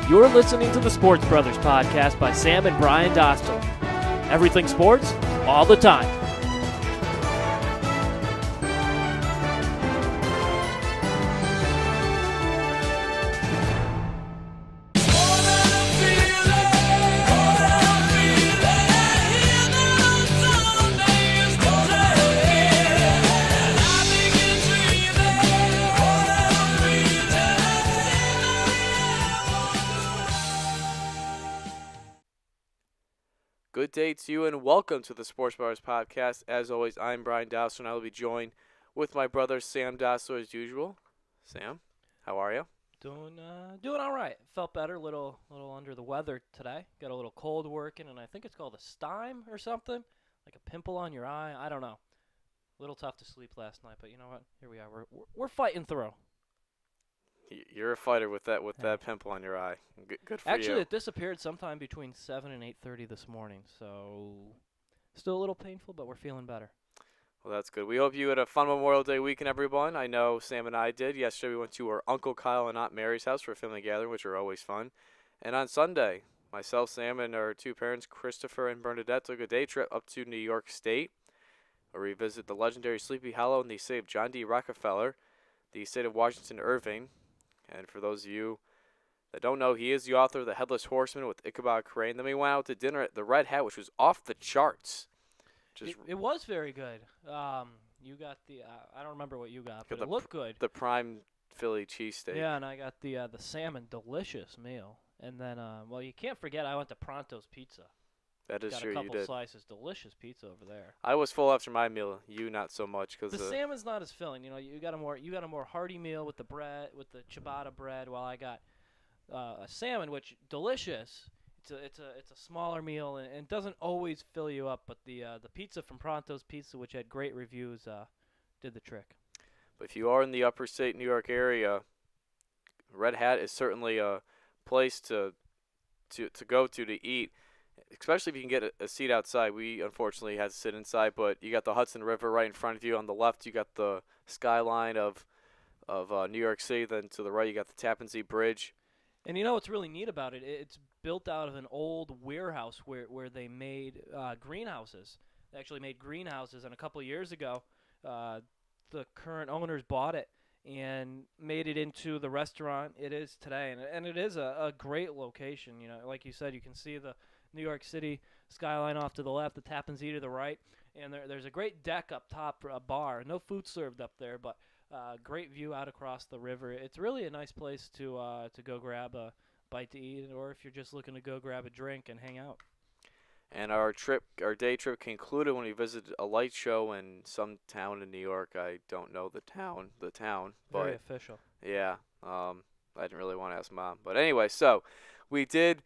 You're listening to the Sports Brothers podcast by Sam and Brian Dostal. Everything sports, all the time. Good day to you and welcome to the Sports Brothers podcast. As always, I'm Brian Dostal and I will be joined with my brother Sam Dostal as usual. Sam, how are you? Doing all right. Felt better, a little under the weather today. Got a little cold working, and I think it's called a stime or something, like a pimple on your eye. I don't know. A little tough to sleep last night, but you know what? Here we are. We're fighting through. You're a fighter with that pimple on your eye. Good for you. Actually, it disappeared sometime between 7 and 8:30 this morning, so still a little painful, but we're feeling better. Well, that's good. We hope you had a fun Memorial Day weekend, everyone. I know Sam and I did. Yesterday we went to our Uncle Kyle and Aunt Mary's house for a family gathering, which are always fun. And on Sunday, myself, Sam, and our two parents, Christopher and Bernadette, took a day trip up to New York State, where we visit the legendary Sleepy Hollow in the state of John D. Rockefeller, the state of Washington Irving. And for those of you that don't know, he is the author of The Headless Horseman with Ichabod Crane. Then we went out to dinner at the Red Hat, which was off the charts. It was very good. You got the I don't remember what you got, but it looked good. The prime Philly cheesesteak. Yeah, and I got the salmon, delicious meal. And then, well, you can't forget I went to Pronto's Pizza. That is true, you did. Got a couple slices, delicious pizza over there. I was full after my meal. You not so much, because the salmon's not as filling. You know, you got a more hearty meal with the bread, with the ciabatta bread. While I got a salmon, which delicious. It's a smaller meal and doesn't always fill you up. But the pizza from Pronto's Pizza, which had great reviews, did the trick. But if you are in the upper state New York area, Red Hat is certainly a place to go to eat. Especially if you can get a seat outside. We unfortunately had to sit inside, but you got the Hudson River right in front of you. On the left, you got the skyline of New York City. Then to the right, you got the Tappan Zee Bridge. And you know what's really neat about it? It's built out of an old warehouse where they made greenhouses. They actually made greenhouses, and a couple of years ago, the current owners bought it and made it into the restaurant it is today. And it is a great location. You know, like you said, you can see the New York City skyline off to the left, the Tappan Zee to the right, and there's a great deck up top for a bar. No food served up there, but great view out across the river. It's really a nice place to go grab a bite to eat, or if you're just looking to go grab a drink and hang out. And our day trip concluded when we visited a light show in some town in New York. I don't know the town, but very official. Yeah, I didn't really want to ask Mom, but anyway, so we did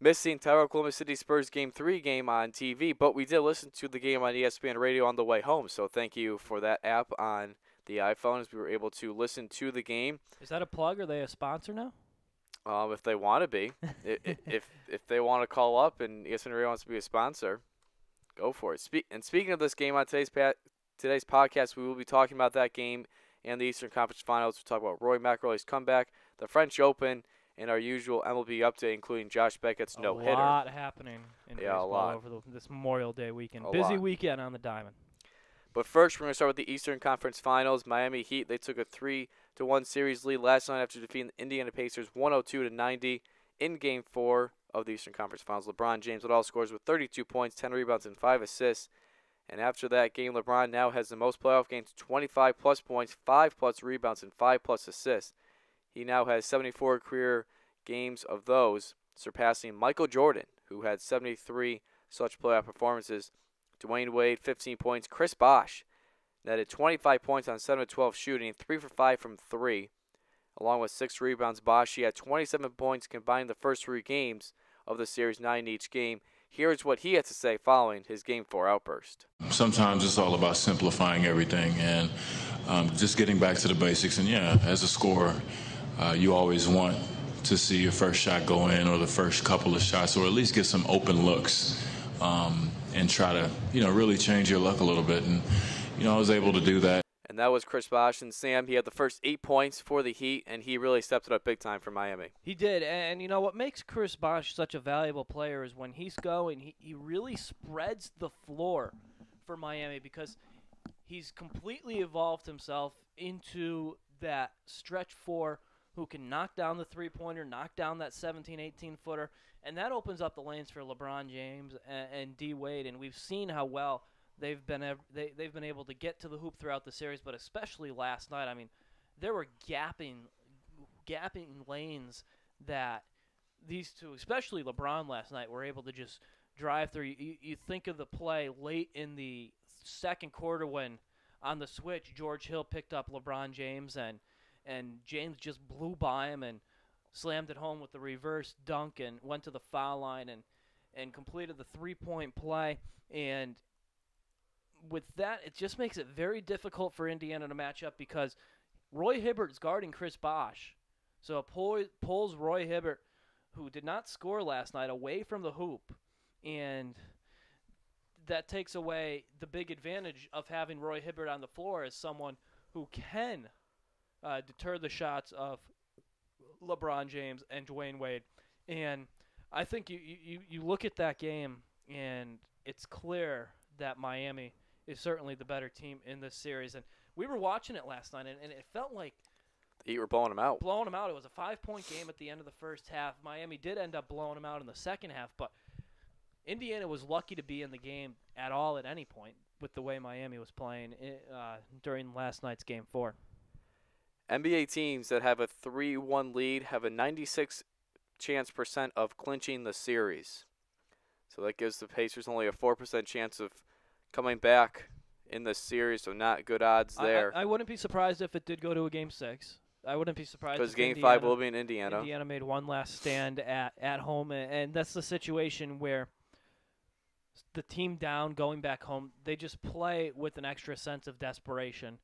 miss the entire Oklahoma City Spurs Game 3 game on TV, but we did listen to the game on ESPN Radio on the way home, so thank you for that app on the iPhone as we were able to listen to the game. Is that a plug? Are they a sponsor now? If they want to be. if they want to call up and ESPN Radio wants to be a sponsor, go for it. Speaking of this game on today's podcast, we will be talking about that game and the Eastern Conference Finals. We'll talk about Rory McIlroy's comeback, the French Open, and our usual MLB update, including Josh Beckett's no-hitter. A lot happening in baseball over this Memorial Day weekend. Busy weekend on the diamond. But first, we're going to start with the Eastern Conference Finals. Miami Heat, they took a 3-1 series lead last night after defeating the Indiana Pacers 102-90 in Game 4 of the Eastern Conference Finals. LeBron James led all scores with 32 points, 10 rebounds, and 5 assists. And after that game, LeBron now has the most playoff games, 25-plus points, 5-plus rebounds, and 5-plus assists. He now has 74 career games of those, surpassing Michael Jordan, who had 73 such playoff performances. Dwayne Wade, 15 points. Chris Bosh netted 25 points on 7 of 12 shooting, 3 for 5 from 3, along with 6 rebounds. Bosh, he had 27 points combined the first 3 games of the series, 9 each game. Here's what he had to say following his Game 4 outburst. Sometimes it's all about simplifying everything and just getting back to the basics. And, yeah, as a scorer, you always want to see your first shot go in or the first couple of shots or at least get some open looks and try to, really change your luck a little bit. And, I was able to do that. and that was Chris Bosh. And Sam, he had the first 8 points for the Heat, and he really stepped it up big time for Miami. He did, and you know what makes Chris Bosh such a valuable player is when he's going, he really spreads the floor for Miami because he's completely evolved himself into that stretch four who can knock down the three-pointer, knock down that 17, 18-footer, and that opens up the lanes for LeBron James and D. Wade, and we've seen how well they've been able to get to the hoop throughout the series, but especially last night. I mean, there were gapping lanes that these two, especially LeBron last night, were able to just drive through. You think of the play late in the second quarter when on the switch George Hill picked up LeBron James and James just blew by him and slammed it home with the reverse dunk and went to the foul line and completed the three-point play. And with that, it just makes it very difficult for Indiana to match up because Roy Hibbert's guarding Chris Bosh. So it pulls Roy Hibbert, who did not score last night, away from the hoop. And that takes away the big advantage of having Roy Hibbert on the floor as someone who can deter the shots of LeBron James and Dwayne Wade. And I think you look at that game, and it's clear that Miami is certainly the better team in this series. And we were watching it last night, and it felt like The Heat were blowing them out. It was a 5-point game at the end of the first half. Miami did end up blowing them out in the second half, but Indiana was lucky to be in the game at all at any point with the way Miami was playing during last night's Game 4. NBA teams that have a 3-1 lead have a 96% of clinching the series. So that gives the Pacers only a 4% chance of coming back in the series, so not good odds there. I wouldn't be surprised if it did go to a Game 6. I wouldn't be surprised because if Game 5 will be in Indiana. Indiana made one last stand at home, and that's the situation where the team down going back home, they just play with an extra sense of desperation,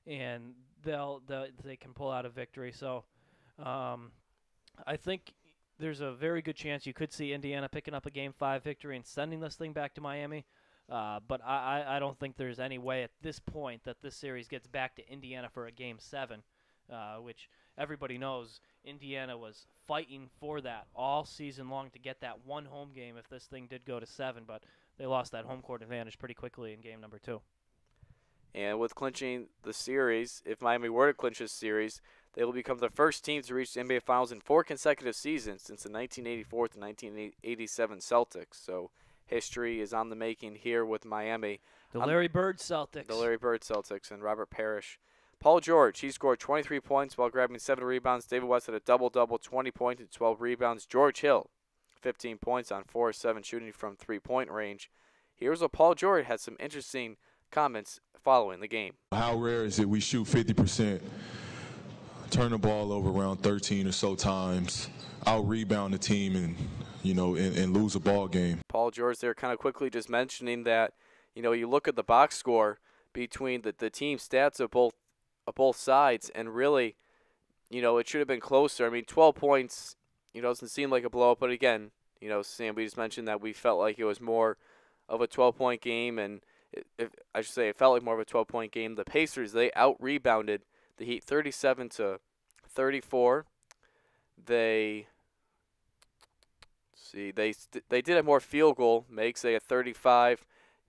and they can pull out a victory. So I think there's a very good chance you could see Indiana picking up a Game 5 victory and sending this thing back to Miami. But I don't think there's any way at this point that this series gets back to Indiana for a Game 7, which everybody knows Indiana was fighting for that all season long to get that one home game if this thing did go to 7, but they lost that home court advantage pretty quickly in Game number 2. And with clinching the series, if Miami were to clinch this series, they will become the first team to reach the NBA Finals in 4 consecutive seasons since the 1984 to 1987 Celtics. So history is on the making here with Miami. The Larry Bird Celtics. The Larry Bird Celtics and Robert Parrish. Paul George, he scored 23 points while grabbing 7 rebounds. David West had a double-double, 20 points and 12 rebounds. George Hill, 15 points on 4-7 shooting from three-point range. Here's what Paul George had some interesting comments following the game. How rare is it we shoot 50%, turn the ball over around 13 or so times, out-rebound the team and lose a ball game? Paul George there kind of quickly just mentioning that, you look at the box score between the team stats of both sides, and really, it should have been closer. I mean, 12 points, doesn't seem like a blowout, but again, Sam, we just mentioned that we felt like it was more of a 12-point game, and it felt like more of a 12-point game. The Pacers, they out-rebounded the Heat 37-34. They did have more field goal makes. They had 35.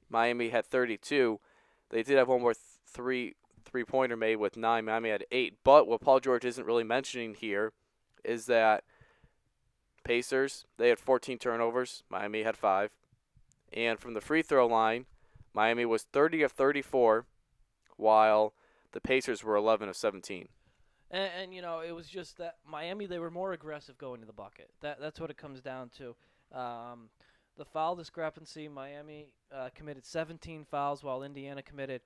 Miami had 32. They did have one more three-pointer made with 9. Miami had 8. But what Paul George isn't really mentioning here is that Pacers, they had 14 turnovers. Miami had 5. And from the free throw line, Miami was 30 of 34, while the Pacers were 11 of 17. And it was just that Miami, they were more aggressive going to the bucket. That's what it comes down to. The foul discrepancy, Miami committed 17 fouls while Indiana committed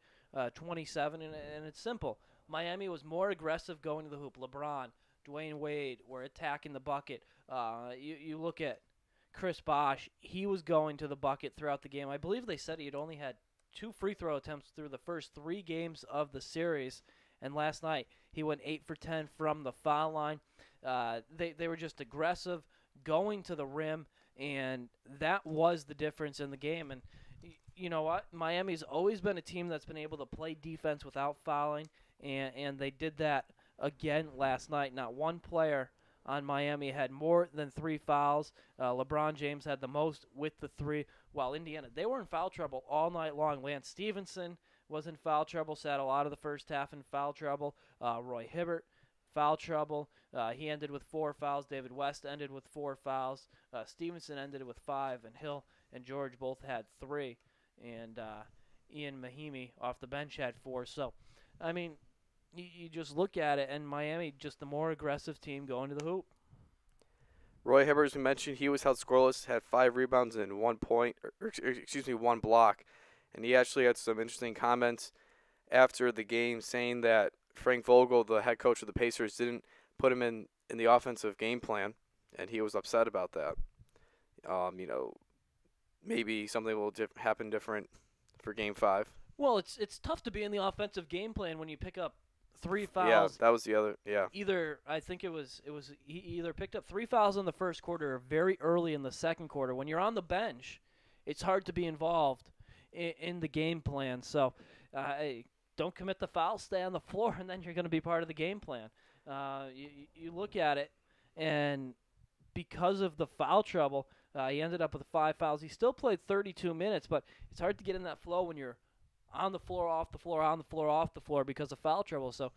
27, and it's simple. Miami was more aggressive going to the hoop. LeBron, Dwayne Wade were attacking the bucket. You look at Chris Bosh, he was going to the bucket throughout the game. I believe they said he had only had 2 free throw attempts through the first 3 games of the series, and last night he went 8 for 10 from the foul line. They were just aggressive, going to the rim, and that was the difference in the game. And you know what? Miami's always been a team that's been able to play defense without fouling, and they did that again last night. Not one player on Miami had more than 3 fouls. LeBron James had the most with the 3, while Indiana, they were in foul trouble all night long. Lance Stevenson was in foul trouble, sat a lot of the first half in foul trouble. Roy Hibbert, foul trouble. He ended with 4 fouls. David West ended with 4 fouls. Stevenson ended with 5, and Hill and George both had 3. And Ian Mahimi off the bench had 4. So, I mean, you just look at it, and Miami just the more aggressive team going to the hoop. Roy Hibbert, as we mentioned, he was held scoreless, had 5 rebounds and 1 point, or 1 block. And he actually had some interesting comments after the game saying that Frank Vogel, the head coach of the Pacers, didn't put him in the offensive game plan, and he was upset about that. Maybe something will happen different for Game 5. Well, it's tough to be in the offensive game plan when you pick up 3 fouls. Yeah, that was the other. Yeah. I think he either picked up 3 fouls in the first quarter or very early in the second quarter. When you're on the bench, it's hard to be involved in the game plan. So, don't commit the foul, stay on the floor, and then you're going to be part of the game plan. You look at it, and because of the foul trouble, he ended up with 5 fouls. He still played 32 minutes, but it's hard to get in that flow when you're on the floor, off the floor, on the floor, off the floor because of foul trouble. So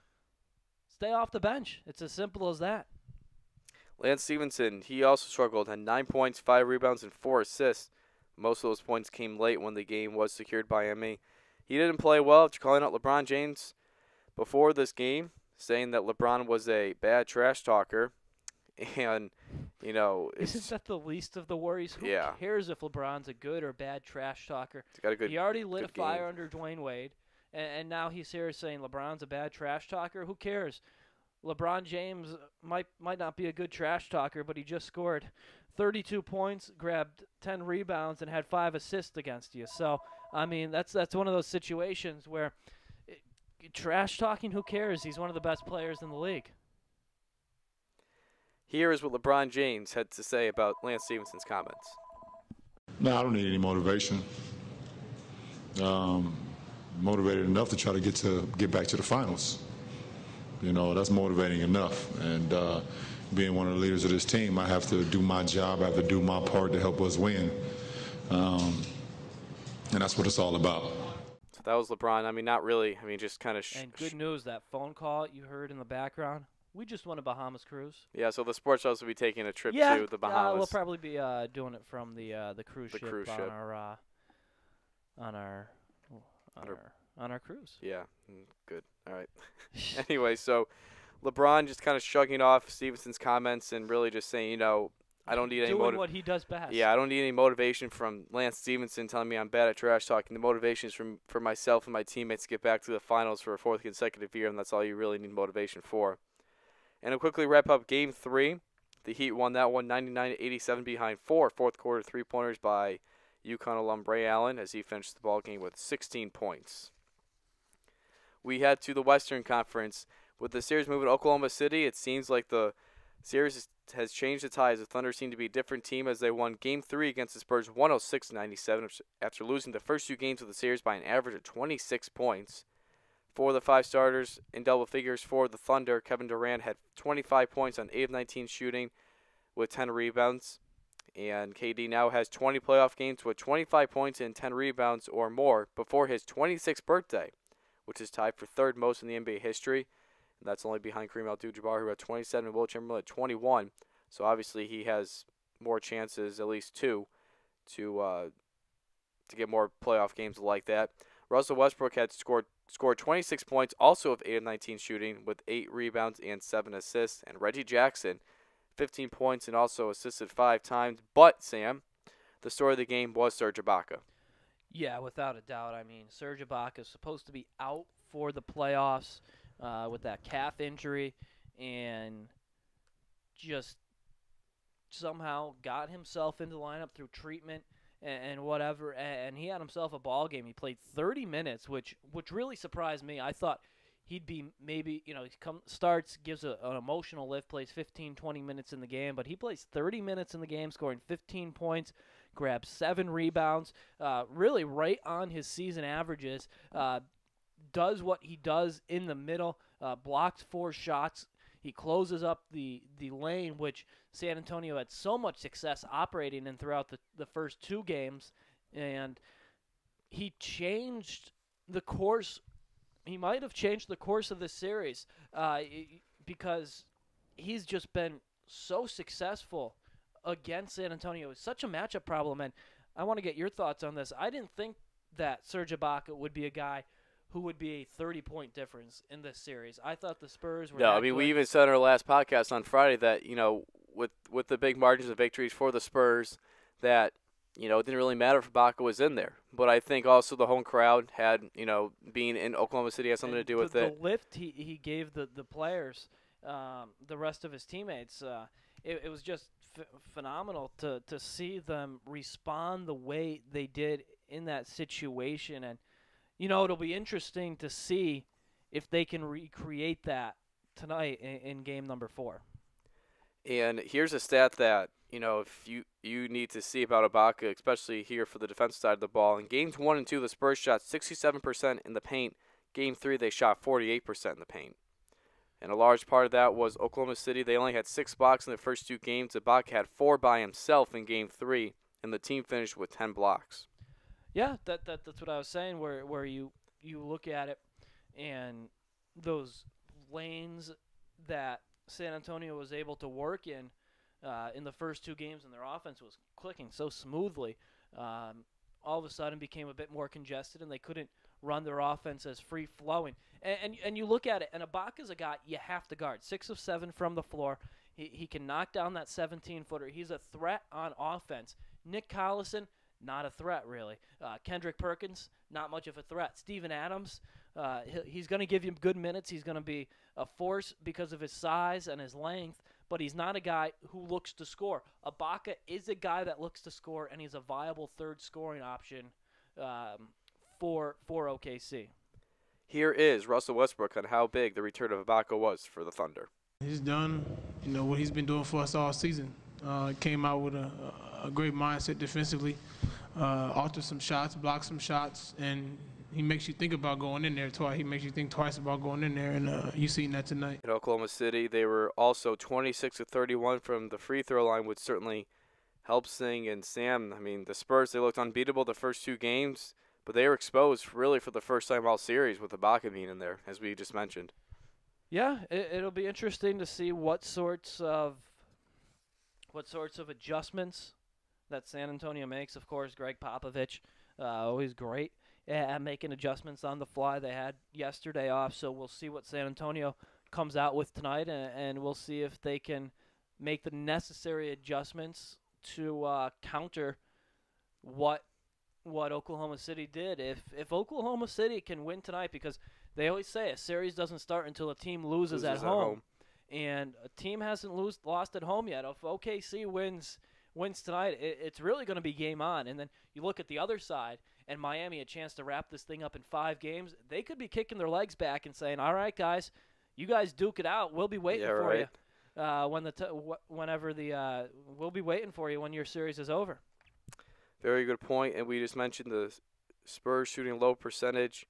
stay off the bench. It's as simple as that. Lance Stevenson, he also struggled, had 9 points, 5 rebounds, and 4 assists. Most of those points came late when the game was secured by ME. He didn't play well after calling out LeBron James before this game, saying that LeBron was a bad trash talker. And, isn't that the least of the worries? Who cares if LeBron's a good or bad trash talker? He already lit a fire under Dwayne Wade, and now he's here saying LeBron's a bad trash talker. Who cares? LeBron James might not be a good trash talker, but he just scored 32 points, grabbed 10 rebounds, and had 5 assists against you. So, I mean, that's one of those situations where trash talking, who cares? He's one of the best players in the league. Here is what LeBron James had to say about Lance Stevenson's comments. No, I don't need any motivation. Motivated enough to try to get back to the finals. That's motivating enough. And being one of the leaders of this team, I have to do my job. I have to do my part to help us win. And that's what it's all about. So that was LeBron. I mean, not really. I mean, just kind of. And good news, that phone call you heard in the background. We just won a Bahamas cruise. Yeah, so the sports house will be taking a trip to the Bahamas. We'll probably be doing it from the cruise ship on our cruise. Yeah, good. All right. Anyway, so LeBron just kind of shrugging off Stevenson's comments and really just saying, I don't need any doing what he does best. Yeah, I don't need any motivation from Lance Stevenson telling me I'm bad at trash talking. The motivation is for myself and my teammates to get back to the finals for a 4th consecutive year, and that's all you really need motivation for. And to quickly wrap up Game 3, the Heat won that one 99-87 behind 4 fourth-quarter three-pointers by UConn alum Ray Allen as he finished the ball game with 16 points. We head to the Western Conference. With the series moving to Oklahoma City, it seems like the series has changed the tides. The Thunder seem to be a different team as they won Game 3 against the Spurs 106-97 after losing the first 2 games of the series by an average of 26 points. For the 5 starters in double figures for the Thunder, Kevin Durant had 25 points on 8 of 19 shooting with 10 rebounds. And KD now has 20 playoff games with 25 points and 10 rebounds or more before his 26th birthday, which is tied for 3rd most in the NBA history. And that's only behind Kareem Abdul-Jabbar, who had 27, and Will Chamberlain at 21. So obviously he has more chances, at least 2, to get more playoff games like that. Russell Westbrook had scored 26 points, also of 8 of 19 shooting, with 8 rebounds and 7 assists. And Reggie Jackson, 15 points and also assisted 5 times. But, Sam, the story of the game was Serge Ibaka. Yeah, without a doubt. I mean, Serge Ibaka is supposed to be out for the playoffs with that calf injury, and just somehow got himself into the lineup through treatment and whatever, and he had himself a ball game. He played 30 minutes, which really surprised me. I thought he'd be maybe, he starts, gives an emotional lift, plays 15, 20 minutes in the game, but he plays 30 minutes in the game, scoring 15 points, grabs 7 rebounds, really right on his season averages, does what he does in the middle, blocks 4 shots. He closes up the lane, which San Antonio had so much success operating in throughout the first 2 games, and he changed the course. He might have changed the course of this series because he's just been so successful against San Antonio. It's such a matchup problem, and I want to get your thoughts on this. I didn't think that Serge Ibaka would be a guy who would be a 30-point difference in this series. I thought the Spurs were. No, I mean, we even said in our last podcast on Friday that, with the big margins of victories for the Spurs, that, it didn't really matter if Ibaka was in there. But I think also the home crowd had, being in Oklahoma City has something to do with it. The lift he gave the players, the rest of his teammates, it was just phenomenal to see them respond the way they did in that situation. And, it'll be interesting to see if they can recreate that tonight in game number 4. And here's a stat that, if you need to see about Ibaka, especially here for the defensive side of the ball. In games 1 and 2, the Spurs shot 67% in the paint. Game 3, they shot 48% in the paint. And a large part of that was Oklahoma City. They only had 6 blocks in the first 2 games. Ibaka had 4 by himself in game 3, and the team finished with 10 blocks. Yeah, that's what I was saying, where you look at it and those lanes that San Antonio was able to work in the first 2 games, and their offense was clicking so smoothly, all of a sudden became a bit more congested, and they couldn't run their offense as free-flowing. And you look at it, and Ibaka's a guy you have to guard. 6 of 7 from the floor. He can knock down that 17-footer. He's a threat on offense. Nick Collison, not a threat, really. Kendrick Perkins, not much of a threat. Steven Adams, he's going to give you good minutes. He's going to be a force because of his size and his length, but he's not a guy who looks to score. Ibaka is a guy that looks to score, and he's a viable third scoring option for OKC. Here is Russell Westbrook on how big the return of Ibaka was for the Thunder. He's done, what he's been doing for us all season. Came out with a great mindset defensively, altered some shots, blocked some shots, and he makes you think about going in there twice. He makes you think twice about going in there, and you seen that tonight. In Oklahoma City, they were also 26 of 31 from the free throw line, which certainly helps Singh and Sam. I mean, the Spurs, they looked unbeatable the first 2 games, but they were exposed really for the first time all series with Ibaka being in there, as we just mentioned. Yeah, it'll be interesting to see what sorts of adjustments that San Antonio makes. Of course, Greg Popovich, always great at making adjustments on the fly. They had yesterday off, so we'll see what San Antonio comes out with tonight, and we'll see if they can make the necessary adjustments to counter what Oklahoma City did. If Oklahoma City can win tonight, because they always say a series doesn't start until a team loses at home. And a team hasn't lost at home yet. If OKC wins tonight, it's really going to be game on. And then you look at the other side, and Miami a chance to wrap this thing up in 5 games. They could be kicking their legs back and saying, "All right, guys, you guys duke it out. We'll be waiting for you we'll be waiting for you when your series is over." Very good point. And we just mentioned the Spurs shooting low percentage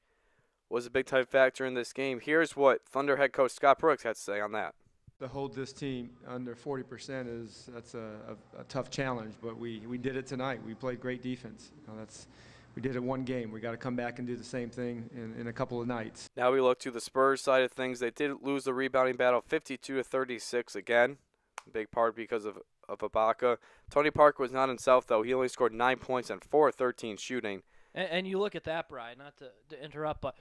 was a big-time factor in this game. Here's what Thunder head coach Scott Brooks had to say on that. To hold this team under 40% that's a tough challenge, but we did it tonight. We played great defense. We did it 1 game. We got to come back and do the same thing in a couple of nights. Now we look to the Spurs side of things. They did lose the rebounding battle 52-36 again. Big part because of Ibaka. Tony Parker was not himself, though. He only scored 9 points and 4 of 13 shooting. And you look at that, Brian, not to interrupt, but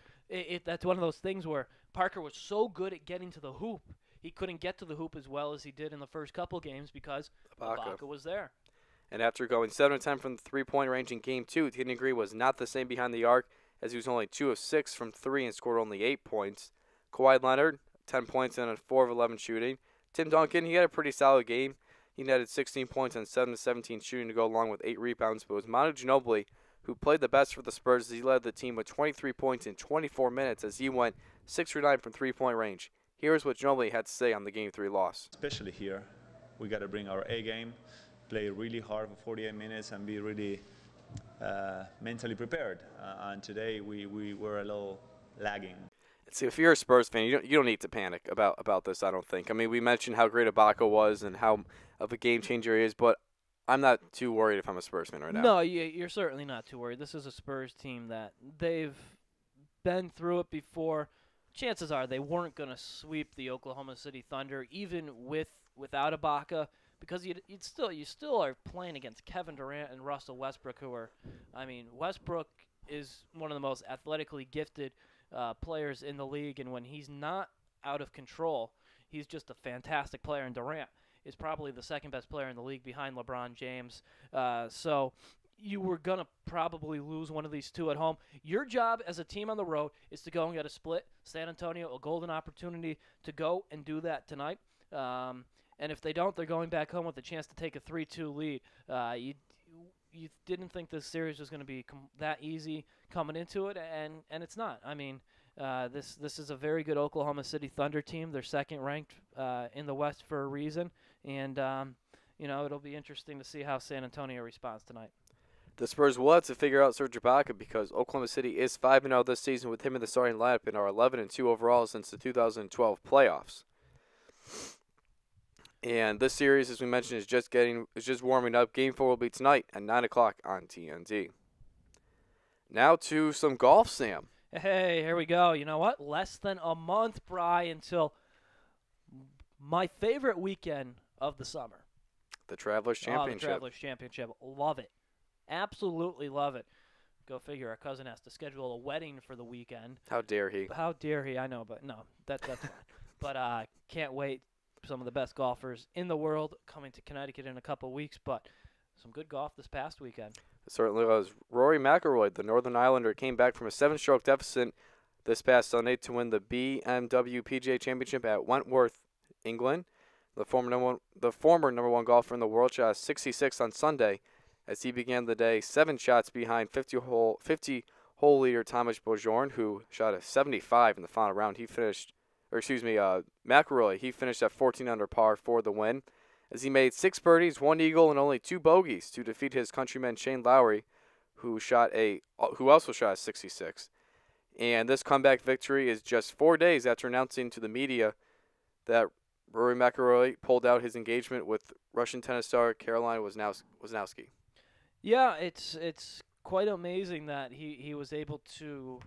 that's one of those things where Parker was so good at getting to the hoop, he couldn't get to the hoop as well as he did in the first couple games because Ibaka was there. And after going 7-10 from the three-point range in Game 2, Kenyon Green was not the same behind the arc, as he was only 2 of 6 from 3 and scored only 8 points. Kawhi Leonard, 10 points and 4 of 11 shooting. Tim Duncan, he had a pretty solid game. He netted 16 points and 7 of 17 shooting to go along with 8 rebounds, but it was Manu Ginobili who played the best for the Spurs as he led the team with 23 points in 24 minutes as he went 6 for 9 from three-point range. Here's what Ginobili had to say on the Game 3 loss. Especially here, we got to bring our A game. play really hard for 48 minutes and be really mentally prepared. And today we were a little lagging. See, if you're a Spurs fan, you don't need to panic about this, I don't think. I mean, we mentioned how great Ibaka was and how of a game changer he is, but I'm not too worried if I'm a Spurs fan right now. No, you're certainly not too worried. This is a Spurs team that they've been through it before. Chances are they weren't going to sweep the Oklahoma City Thunder, even without Ibaka, because you still are playing against Kevin Durant and Russell Westbrook, who are, I mean, Westbrook is one of the most athletically gifted players in the league, and when he's not out of control, he's just a fantastic player. And Durant is probably the second best player in the league behind LeBron James. So you were going to probably lose one of these two at home. Your job as a team on the road is to go and get a split. San Antonio, a golden opportunity to go and do that tonight. And if they don't, they're going back home with a chance to take a 3-2 lead. You didn't think this series was going to be that easy coming into it, and it's not. I mean, this is a very good Oklahoma City Thunder team. They're second ranked in the West for a reason, and it'll be interesting to see how San Antonio responds tonight. The Spurs will have to figure out Serge Ibaka because Oklahoma City is 5-0 this season with him in the starting lineup and are 11-2 overall since the 2012 playoffs. And this series, as we mentioned, is just warming up. Game 4 will be tonight at 9 o'clock on TNT. Now to some golf, Sam. Hey, here we go. You know what? Less than a month, Bry, until my favorite weekend of the summer. The Travelers Championship. The Travelers Championship. Love it. Absolutely love it. Go figure. Our cousin has to schedule a wedding for the weekend. How dare he? How dare he? I know, but no, that's fine. But can't wait. Some of the best golfers in the world coming to Connecticut in a couple weeks, but some good golf this past weekend. It certainly was. Rory McIlroy, the Northern Islander, came back from a 7-stroke deficit this past Sunday to win the BMW PGA Championship at Wentworth, England. The former number one golfer in the world shot a 66 on Sunday as he began the day 7 shots behind 50-hole leader Thomas Bjorn, who shot a 75 in the final round. McIlroy, he finished at 14 under par for the win as he made 6 birdies, 1 eagle, and only 2 bogeys to defeat his countryman Shane Lowry, who also shot a 66. And this comeback victory is just 4 days after announcing to the media that Rory McIlroy pulled out his engagement with Russian tennis star Caroline Wozniacki. Yeah, it's quite amazing that he was able to.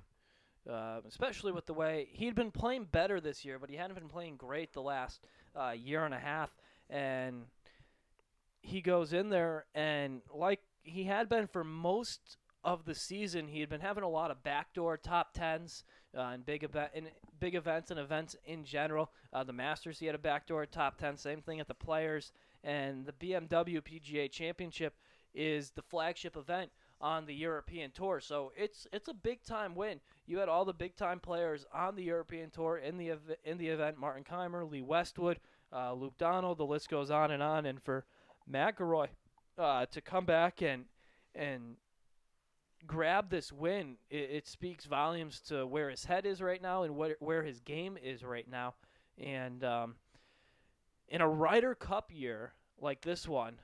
Especially with the way he'd been playing better this year, but he hadn't been playing great the last year and a half. And he goes in there, and like he had been for most of the season, he had been having a lot of backdoor top 10s in big events and events in general. The Masters, he had a backdoor top 10. Same thing at the Players, and the BMW PGA Championship is the flagship event on the European Tour. So it's a big-time win. You had all the big-time players on the European Tour in the event, Martin Kaymer, Lee Westwood, Luke Donald, the list goes on. And for McIlroy to come back and grab this win, it speaks volumes to where his head is right now and where his game is right now. And in a Ryder Cup year like this one,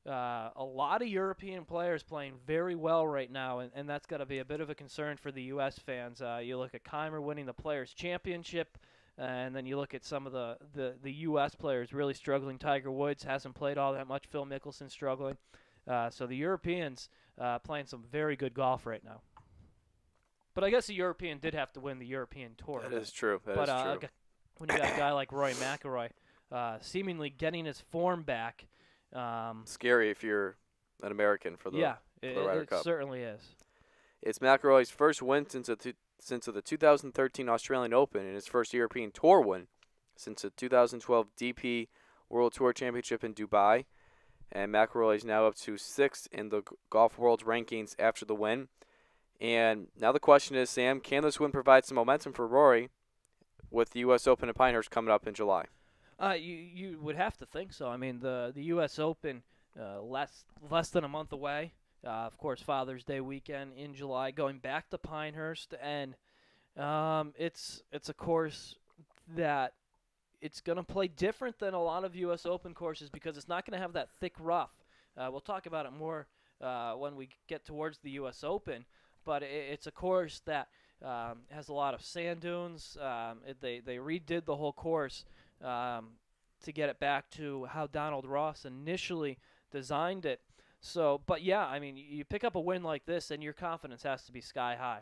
a lot of European players playing very well right now, and that's got to be a bit of a concern for the U.S. fans. You look at Kaymer winning the Players' Championship, and then you look at some of the U.S. players really struggling. Tiger Woods hasn't played all that much. Phil Mickelson struggling. So the Europeans playing some very good golf right now. But I guess the European did have to win the European Tour. That is true. That but is true. When you got a guy like Rory McIlroy seemingly getting his form back, scary if you're an American for the Ryder Cup. It certainly is. It's McIlroy's first win since the 2013 Australian Open and his first European Tour win since the 2012 DP World Tour Championship in Dubai. And McIlroy is now up to 6th in the Golf World rankings after the win. And now the question is, Sam, can this win provide some momentum for Rory with the U.S. Open at Pinehurst coming up in July? You would have to think so. I mean, the U.S. Open less than a month away. Of course, Father's Day weekend in July, going back to Pinehurst, and it's a course that it's going to play different than a lot of U.S. Open courses because it's not going to have that thick rough. We'll talk about it more when we get towards the U.S. Open, but it's a course that has a lot of sand dunes. They redid the whole course to get it back to how Donald Ross initially designed it. So, but yeah, I mean, you pick up a win like this, and your confidence has to be sky high.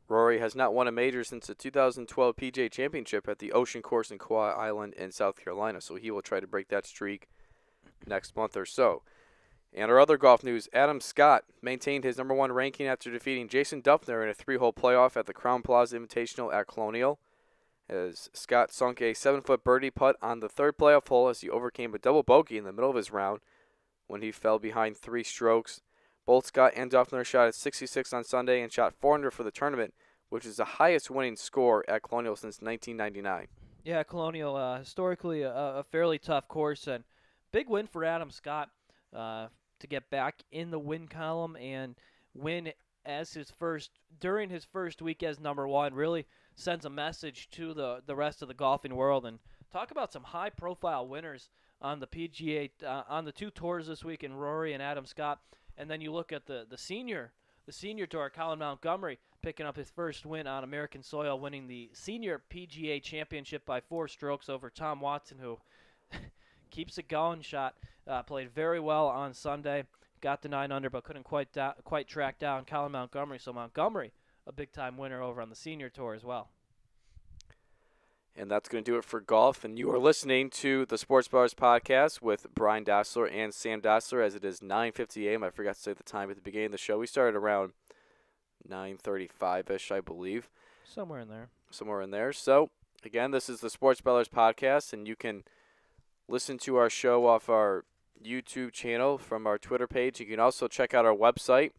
Rory has not won a major since the 2012 PGA Championship at the Ocean Course in Kauai Island in South Carolina, so he will try to break that streak next month or so. And our other golf news, Adam Scott maintained his number 1 ranking after defeating Jason Dufner in a 3-hole playoff at the Crowne Plaza Invitational at Colonial, as Scott sunk a 7-foot birdie putt on the 3rd playoff hole as he overcame a double bogey in the middle of his round when he fell behind 3 strokes. Both Scott and Dufner shot at 66 on Sunday and shot 400 for the tournament, which is the highest winning score at Colonial since 1999. Yeah, Colonial, historically a fairly tough course, and big win for Adam Scott to get back in the win column and win as during his first week as number 1. Really sends a message to the rest of the golfing world. And talk about some high-profile winners on the PGA, on the 2 tours this week in Rory and Adam Scott. And then you look at the senior tour, Colin Montgomery picking up his first win on American soil, winning the senior PGA championship by 4 strokes over Tom Watson, who keeps it going. Played very well on Sunday, got the 9 under, but couldn't quite track down Colin Montgomery. So Montgomery, a big-time winner over on the senior tour as well. And that's going to do it for golf. And you are listening to the Sports Bars Podcast with Brian Dassler and Sam Dassler, as it is 9:50 a.m. I forgot to say the time at the beginning of the show. We started around 9:35-ish, I believe. Somewhere in there. So, again, this is the Sports Ballers Podcast, and you can listen to our show off our YouTube channel from our Twitter page. You can also check out our website,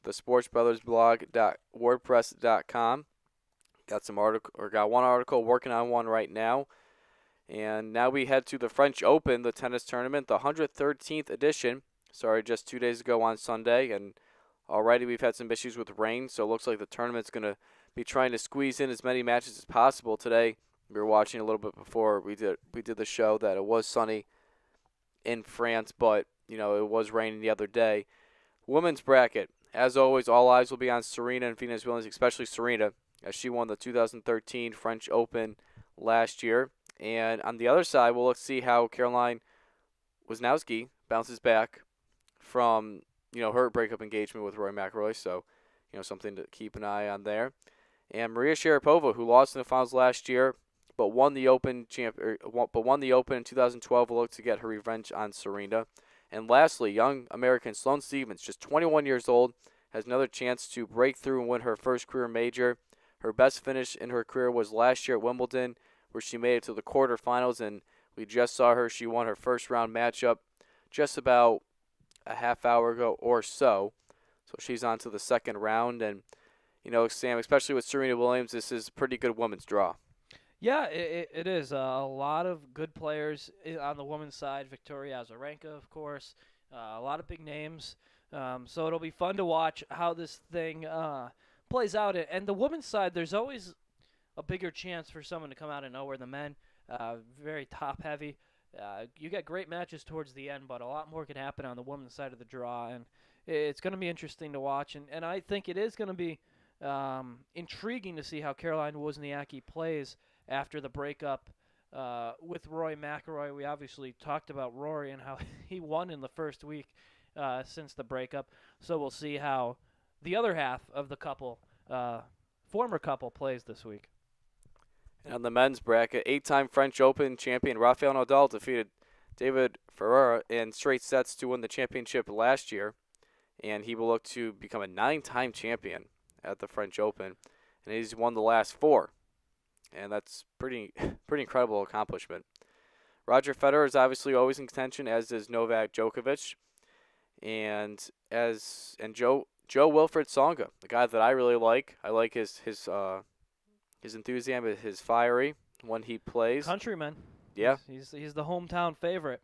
thesportsbrothersblog.wordpress.com. Got one article, working on one right now. And now we head to the French Open, the tennis tournament, the 113th edition. Started just 2 days ago on Sunday, and already we've had some issues with rain, so it looks like the tournament's going to be trying to squeeze in as many matches as possible. Today, we were watching a little bit before we did the show that it was sunny in France, but it was raining the other day. Women's bracket, as always, all eyes will be on Serena and Venus Williams, especially Serena, as she won the 2013 French Open last year. And on the other side, we'll see how Caroline Wozniacki bounces back from her breakup engagement with Rory McIlroy. So, something to keep an eye on there. And Maria Sharapova, who lost in the finals last year, but won the Open in 2012, will look to get her revenge on Serena. And lastly, young American Sloane Stephens, just 21 years old, has another chance to break through and win her first career major. Her best finish in her career was last year at Wimbledon, where she made it to the quarterfinals, and we just saw her. She won her first round matchup just about a half hour ago or so. So she's on to the second round, and Sam, especially with Serena Williams, this is a pretty good women's draw. Yeah, it is. A lot of good players on the women's side. Victoria Azarenka, of course. A lot of big names. So it'll be fun to watch how this thing plays out. And the women's side, there's always a bigger chance for someone to come out of nowhere than men. Very top-heavy. You get great matches towards the end, but a lot more can happen on the women's side of the draw. And it's going to be interesting to watch. And I think it is going to be intriguing to see how Caroline Wozniacki plays after the breakup with Rory McIlroy. We obviously talked about Rory and how he won in the first week since the breakup. So we'll see how the other half of the couple, former couple, plays this week. And on the men's bracket, 8-time French Open champion Rafael Nadal defeated David Ferrer in straight sets to win the championship last year. And he will look to become a 9-time champion at the French Open. And he's won the last 4. And that's pretty incredible accomplishment. Roger Federer is obviously always in contention, as is Novak Djokovic. And Joe Wilfried Tsonga, the guy that I really like. I like his enthusiasm, his fiery when he plays. Countryman. Yeah. He's the hometown favorite.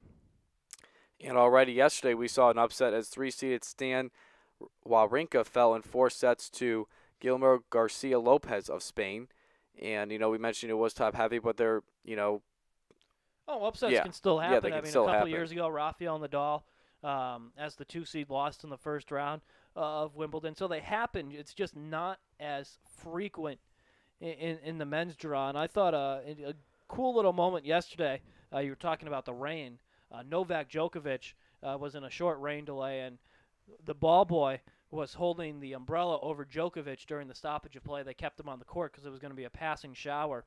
And already yesterday we saw an upset as 3-seeded Stan Wawrinka fell in 4 sets to Guillermo Garcia Lopez of Spain. And, we mentioned it was top heavy, but they're, upsets can still happen. They can a still couple happen. of years ago, Rafael Nadal as the 2 seed lost in the first round of Wimbledon. So they happen. It's just not as frequent in the men's draw. And I thought a cool little moment yesterday, you were talking about the rain. Novak Djokovic was in a short rain delay, and the ball boy was holding the umbrella over Djokovic during the stoppage of play. They kept him on the court because it was going to be a passing shower.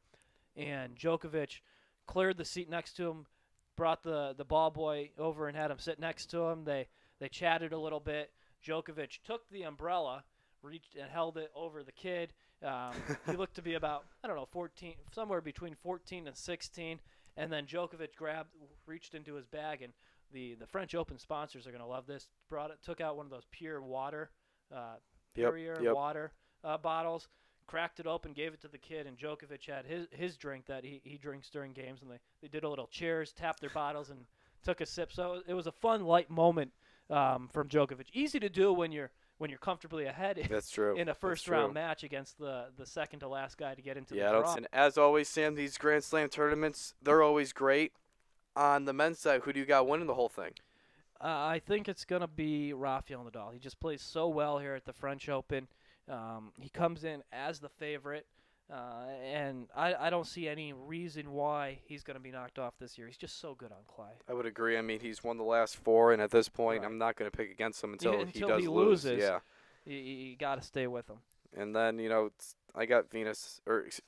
And Djokovic cleared the seat next to him, brought the ball boy over and had him sit next to him. They chatted a little bit. Djokovic took the umbrella, reached and held it over the kid. He looked to be about, 14, somewhere between 14 and 16. And then Djokovic reached into his bag, and the French Open sponsors are going to love this. Took out one of those pure water, water bottles, cracked it open, gave it to the kid, and Djokovic had his drink that he drinks during games, and they did a little cheers, tapped their bottles, and took a sip. So it was a fun, light moment from Djokovic. Easy to do when you're comfortably ahead. That's true. In a first-round match against the second-to-last guy to get into the draw. And as always, Sam, these Grand Slam tournaments, they're always great. On the men's side, who do you got winning the whole thing? I think it's going to be Rafael Nadal. He just plays so well here at the French Open. He comes in as the favorite, and I don't see any reason why he's going to be knocked off this year. He's just so good on clay. I would agree. I mean, he's won the last 4, and at this point, I'm not going to pick against him until he does lose. Yeah, you got to stay with him. And then, I got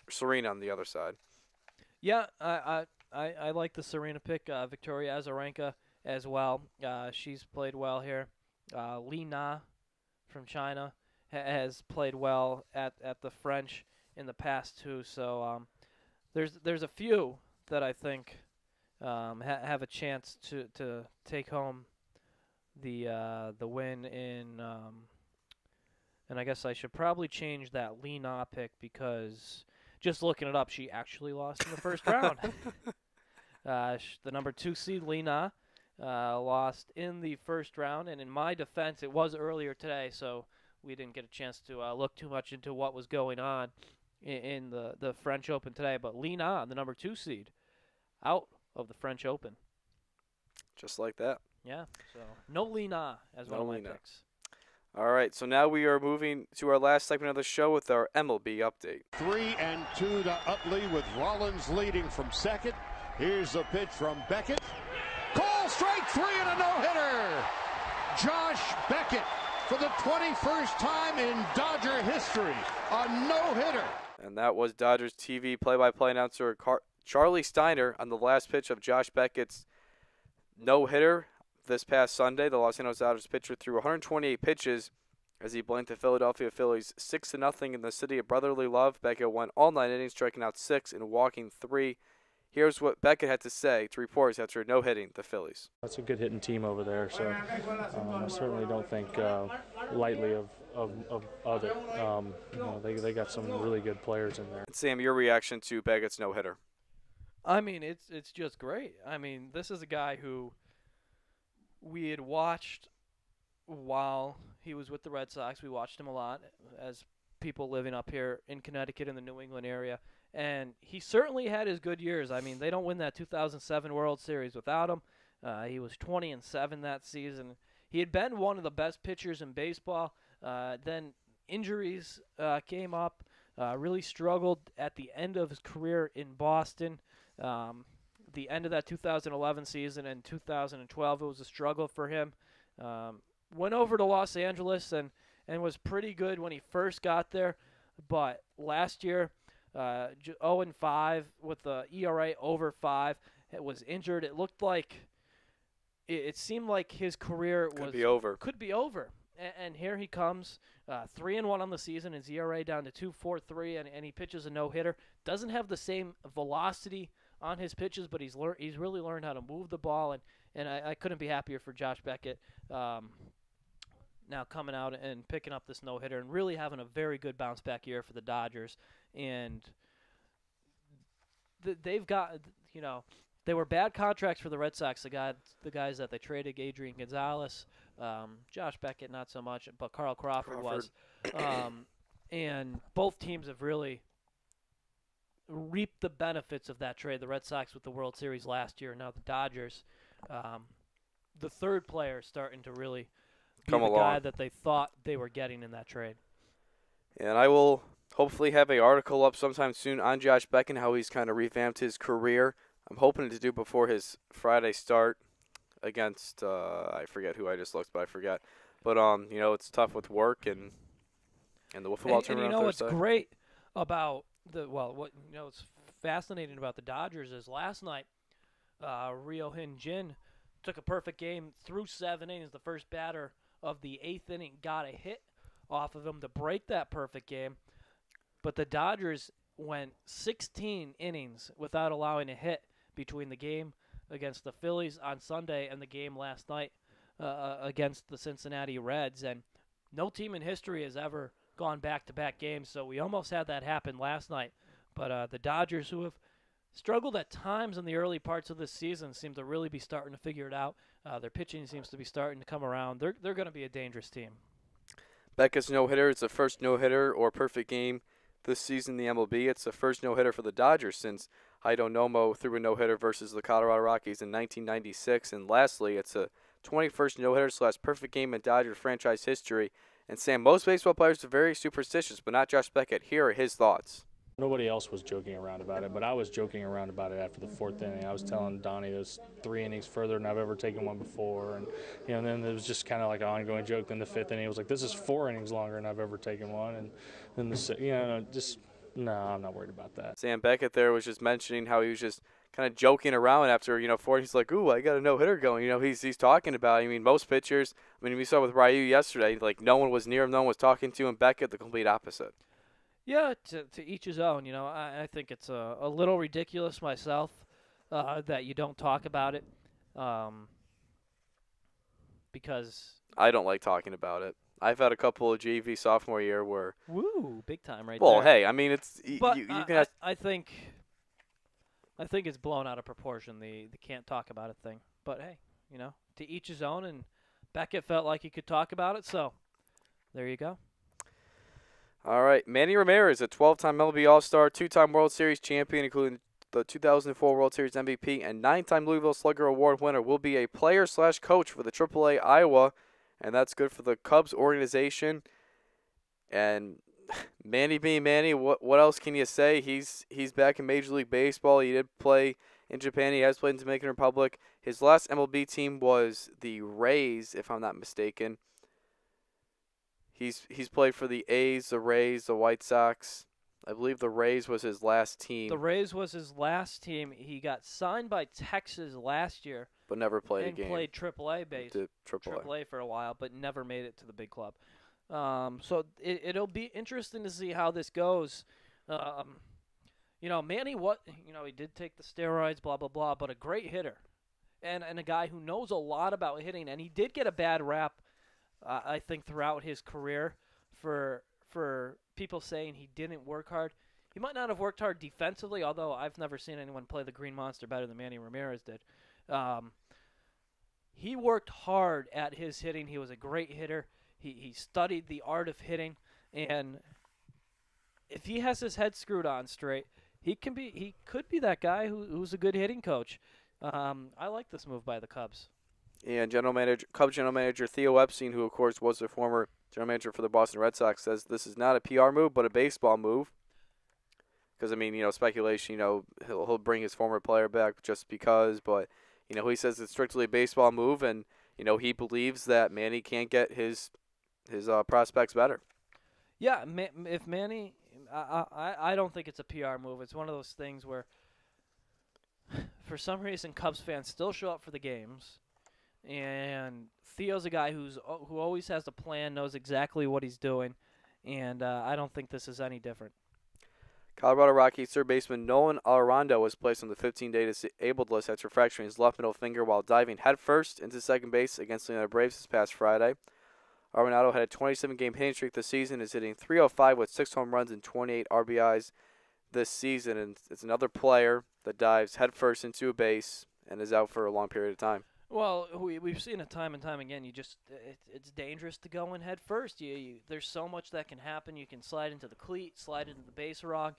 Serena on the other side. Yeah, I like the Serena pick. Victoria Azarenka as well. She's played well here. Li Na from China has played well at the French in the past too. So there's a few that I think have a chance to take home the win in. And I guess I should probably change that Li Na pick because just looking it up, she actually lost in the first round. The number 2 seed, Li Na, lost in the first round. And in my defense, it was earlier today, so we didn't get a chance to look too much into what was going on in the French Open today. But Li Na, the number 2 seed, out of the French Open. Just like that. Yeah, so no Li Na as one of my picks. All right, so now we are moving to our last segment of the show with our MLB update. 3-2 to Utley with Rollins leading from second. Here's the pitch from Beckett. Call strike 3 and a no-hitter. Josh Beckett for the 21st time in Dodger history, a no-hitter. And that was Dodgers TV play-by-play announcer Charlie Steiner on the last pitch of Josh Beckett's no-hitter. This past Sunday, the Los Angeles Dodgers pitcher threw 128 pitches as he blanked the Philadelphia Phillies 6-0 in the city of brotherly love. Beckett went all 9 innings, striking out 6 and walking 3. Here's what Beckett had to say to reporters after no-hitting the Phillies. That's a good hitting team over there, so I certainly don't think lightly of it. They got some really good players in there. And Sam, your reaction to Beckett's no-hitter? I mean, it's just great. I mean, this is a guy who we had watched while he was with the Red Sox. We watched him a lot as people living up here in Connecticut in the New England area. And he certainly had his good years. I mean, they don't win that 2007 World Series without him. He was 20-7 that season. He had been one of the best pitchers in baseball. Then injuries came up. Really struggled at the end of his career in Boston. The end of that 2011 season and 2012, it was a struggle for him. Went over to Los Angeles and was pretty good when he first got there. But last year, 0-5 with the ERA over 5. It was injured. It looked like it seemed like his career could be over. And here he comes, 3-1 on the season. His ERA down to 2.43, and he pitches a no-hitter. Doesn't have the same velocity on his pitches, but he's really learned how to move the ball, and I couldn't be happier for Josh Beckett. Now coming out and picking up this no-hitter and really having a very good bounce-back year for the Dodgers. And they've got, they were bad contracts for the Red Sox, the guys that they traded, Adrian Gonzalez, Josh Beckett not so much, but Carl Crawford. Was. And both teams have really reaped the benefits of that trade. The Red Sox with the World Series last year, now the Dodgers. the third player starting to really be Come the along. guy that they thought they were getting in that trade. And I will hopefully have an article up sometime soon on Josh Beck and how he's kind of revamped his career. I'm hoping to do before his Friday start against I forget who I just looked, but I forget. But it's tough with work and the football tournament And you on know what's Thursday. great about what's fascinating about the Dodgers is last night Rio Jin took a perfect game through 7 innings. The first batter of the 8th inning got a hit off of him to break that perfect game. But the Dodgers went 16 innings without allowing a hit between the game against the Phillies on Sunday and the game last night against the Cincinnati Reds. And no team in history has ever gone back-to-back games, so we almost had that happen last night. But the Dodgers, who have struggled at times in the early parts of this season, seem to really be starting to figure it out. Their pitching seems to be starting to come around. They're going to be a dangerous team. Becca's no-hitter is the first no-hitter or perfect game this season in the MLB. It's the first no-hitter for the Dodgers since Hideo Nomo threw a no-hitter versus the Colorado Rockies in 1996. And lastly, it's a 21st no-hitter / perfect game in Dodger franchise history. And Sam, most baseball players are very superstitious, but not Josh Beckett. Here are his thoughts. Nobody else was joking around about it, but I was joking around about it after the 4th inning. I was telling Donnie it was 3 innings further than I've ever taken one before, and then it was just kind of like an ongoing joke. Then the 5th inning, it was like, this is 4 innings longer than I've ever taken one, and then no, I'm not worried about that. Sam Beckett there was just mentioning how he was just kind of joking around after 4. He's like, "Ooh, I got a no-hitter going." He's talking about. I mean, most pitchers. I mean, we saw with Ryu yesterday. Like, no one was near him, no one was talking to him. Beckett, the complete opposite. Yeah, to each his own. I think it's a little ridiculous myself that you don't talk about it because I don't like talking about it. I've had a couple of JV sophomore year where. Woo, big time right well, there. hey, I mean, it's But you can have. I think it's blown out of proportion, the can't talk about it thing. But hey, to each his own, and Beckett felt like he could talk about it, so there you go. All right, Manny Ramirez, a 12-time MLB All-Star, 2-time World Series champion, including the 2004 World Series MVP, and 9-time Louisville Slugger Award winner, will be a player / coach for the AAA Iowa, and that's good for the Cubs organization. And Manny being Manny, what else can you say? He's back in Major League Baseball. He did play in Japan. He has played in the Dominican Republic. His last MLB team was the Rays, if I'm not mistaken. He's played for the A's, the Rays, the White Sox. I believe the Rays was his last team. The Rays was his last team. He got signed by Texas last year. But never played a and game. Played AAA base. AAA for a while, but never made it to the big club. So it'll be interesting to see how this goes. Manny, he did take the steroids, blah, blah, blah, but a great hitter. And a guy who knows a lot about hitting. And he did get a bad rap, I think, throughout his career for people saying he didn't work hard. He might not have worked hard defensively, although I've never seen anyone play the Green Monster better than Manny Ramirez did. He worked hard at his hitting. He was a great hitter. He studied the art of hitting, and if he has his head screwed on straight, he could be that guy who's a good hitting coach. I like this move by the Cubs. And Cubs general manager Theo Epstein, who of course was the former general manager for the Boston Red Sox, says this is not a PR move but a baseball move. Because speculation, he'll bring his former player back just because, but he says it's strictly a baseball move, and he believes that Manny can't get his prospects better. Yeah, if Manny, I don't think it's a PR move. It's one of those things where, for some reason, Cubs fans still show up for the games. And Theo's a guy who always has a plan, knows exactly what he's doing, and I don't think this is any different. Colorado Rockies third baseman Nolan Arenado was placed on the 15-day disabled list after fracturing his left middle finger while diving headfirst into second base against the Atlanta Braves this past Friday. Arenado had a 27-game hitting streak this season, is hitting .305 with 6 home runs and 28 RBIs this season, and it's another player that dives headfirst into a base and is out for a long period of time. Well, we've seen it time and time again. It's dangerous to go in head first. There's so much that can happen. You can slide into the cleat, slide into the base rog.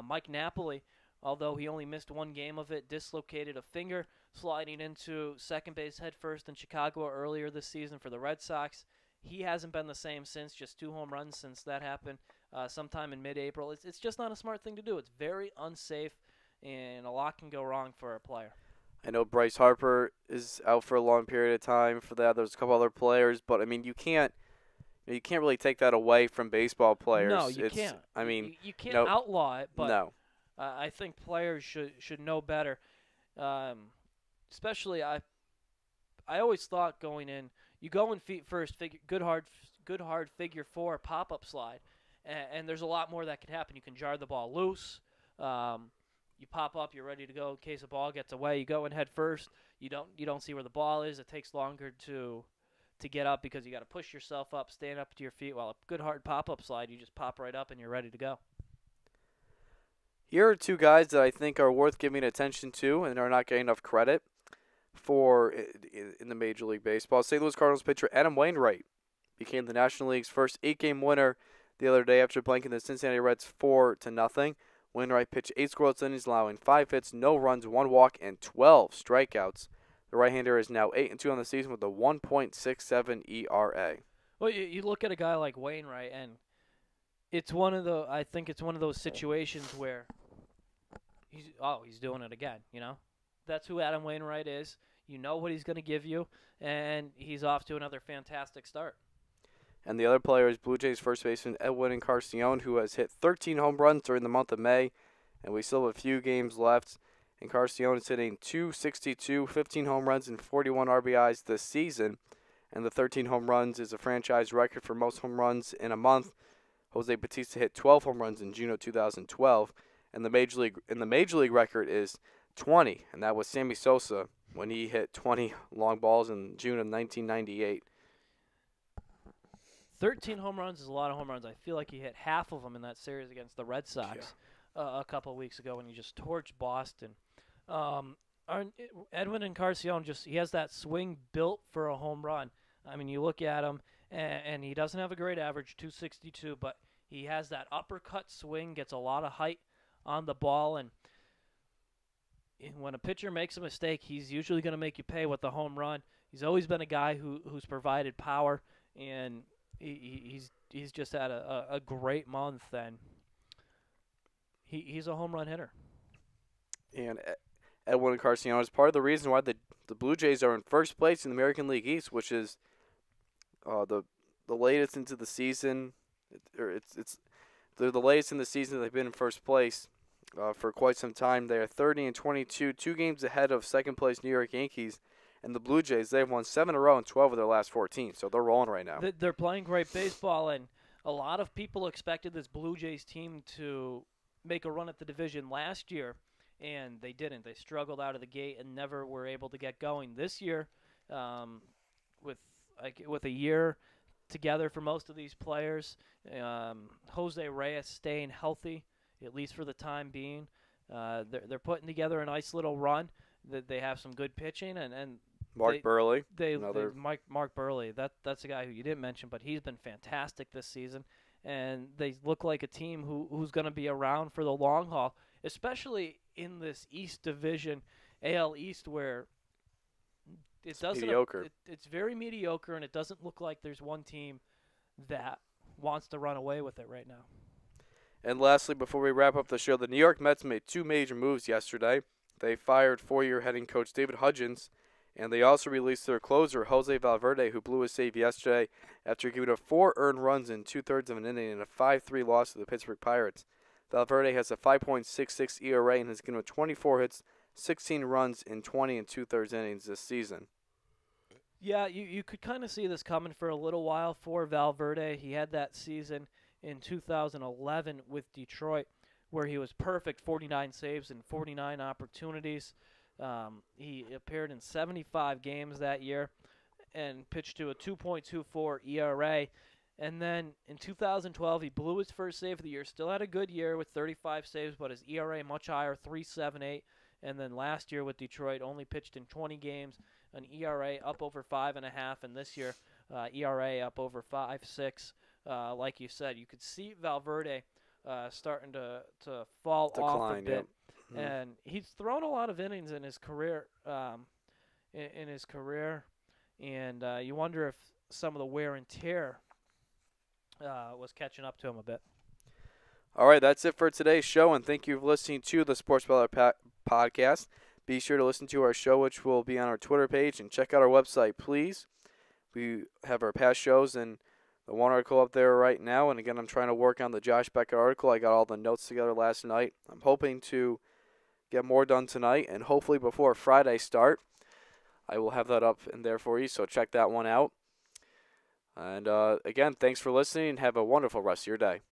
Mike Napoli, although he only missed one game of it, dislocated a finger. sliding into second base head first in Chicago earlier this season for the Red Sox. He hasn't been the same since, just 2 home runs since that happened sometime in mid-April. It's just not a smart thing to do. It's very unsafe, and a lot can go wrong for a player. I know Bryce Harper is out for a long period of time for that. There's a couple other players, but I mean, you can't really take that away from baseball players. No, you can't. I mean, you can't outlaw it, but no. I think players should know better. Especially, I always thought going in, you go in feet first, good hard figure 4 pop-up slide, and there's a lot more that could happen. You can jar the ball loose. You pop up, you're ready to go in case the ball gets away. You go in head first. You don't see where the ball is. It takes longer to get up because you got to push yourself up, stand up to your feet. While a good hard pop-up slide, you just pop right up and you're ready to go. Here are 2 guys that I think are worth giving attention to and are not getting enough credit for in the Major League Baseball. St. Louis Cardinals pitcher Adam Wainwright became the National League's first 8-game winner the other day after blanking the Cincinnati Reds 4-0. Wainwright pitched 8 scoreless innings, allowing 5 hits, no runs, 1 walk, and 12 strikeouts. The right-hander is now 8-2 on the season with a 1.67 ERA. Well, you look at a guy like Wainwright, and I think it's one of those situations where he's doing it again. You know, that's who Adam Wainwright is. You know what he's going to give you, and he's off to another fantastic start. And the other player is Blue Jays first baseman Edwin Encarnacion, who has hit 13 home runs during the month of May, and we still have a few games left. Encarnacion is hitting .262, 15 home runs, and 41 RBIs this season, and the 13 home runs is a franchise record for most home runs in a month. Jose Bautista hit 12 home runs in June of 2012, and the major league record is 20, and that was Sammy Sosa when he hit 20 long balls in June of 1998. 13 home runs is a lot of home runs. I feel like he hit half of them in that series against the Red Sox a couple of weeks ago when he just torched Boston. Edwin Encarnacion he has that swing built for a home run. I mean, you look at him, and he doesn't have a great average, .262, but he has that uppercut swing, gets a lot of height on the ball, and when a pitcher makes a mistake, he's usually going to make you pay with the home run. He's always been a guy who's provided power, and he's just had a great month, and he's a home run hitter. And Edwin Encarnacion is part of the reason why the Blue Jays are in first place in the American League East, which is the latest into the season. They're the latest in the season they've been in first place for quite some time. They are 30-22, 2 games ahead of second place New York Yankees. And the Blue Jays, they've won 7 in a row and 12 of their last 14, so they're rolling right now. They're playing great baseball, and a lot of people expected this Blue Jays team to make a run at the division last year, and they didn't. They struggled out of the gate and never were able to get going. This year, with a year together for most of these players, Jose Reyes staying healthy, at least for the time being, they're putting together a nice little run. They have some good pitching, and Mark Burley. Mark Burley. That's a guy who you didn't mention, but he's been fantastic this season. And they look like a team who's going to be around for the long haul, especially in this East Division, AL East, where it doesn't. Mediocre. It's very mediocre, and it doesn't look like there's one team that wants to run away with it right now. And lastly, before we wrap up the show, the New York Mets made 2 major moves yesterday. They fired 4-year heading coach David Hudgens, and they also released their closer, Jose Valverde, who blew his save yesterday after giving up 4 earned runs in 2/3 of an inning in a 5-3 loss to the Pittsburgh Pirates. Valverde has a 5.66 ERA and has given up 24 hits, 16 runs in 20 2/3 innings this season. Yeah, you could kind of see this coming for a little while for Valverde. He had that season in 2011 with Detroit where he was perfect, 49 saves and 49 opportunities. He appeared in 75 games that year and pitched to a 2.24 ERA. And then in 2012, he blew his first save of the year. Still had a good year with 35 saves, but his ERA much higher, 3.78. And then last year with Detroit, only pitched in 20 games, an ERA up over 5.5. And this year, ERA up over 5.6. Like you said, you could see Valverde starting to fall off a bit. Yep. and he's thrown a lot of innings in his career. In his career, and you wonder if some of the wear and tear was catching up to him a bit. All right, that's it for today's show, and thank you for listening to the Sports Baller Podcast. Be sure to listen to our show, which will be on our Twitter page, and check out our website, please. We have our past shows and the one article up there right now, and again, I'm trying to work on the Josh Beckett article. I got all the notes together last night. I'm hoping to get more done tonight, and hopefully before Friday start, I will have that up in there for you, so check that one out. And again, thanks for listening, and have a wonderful rest of your day.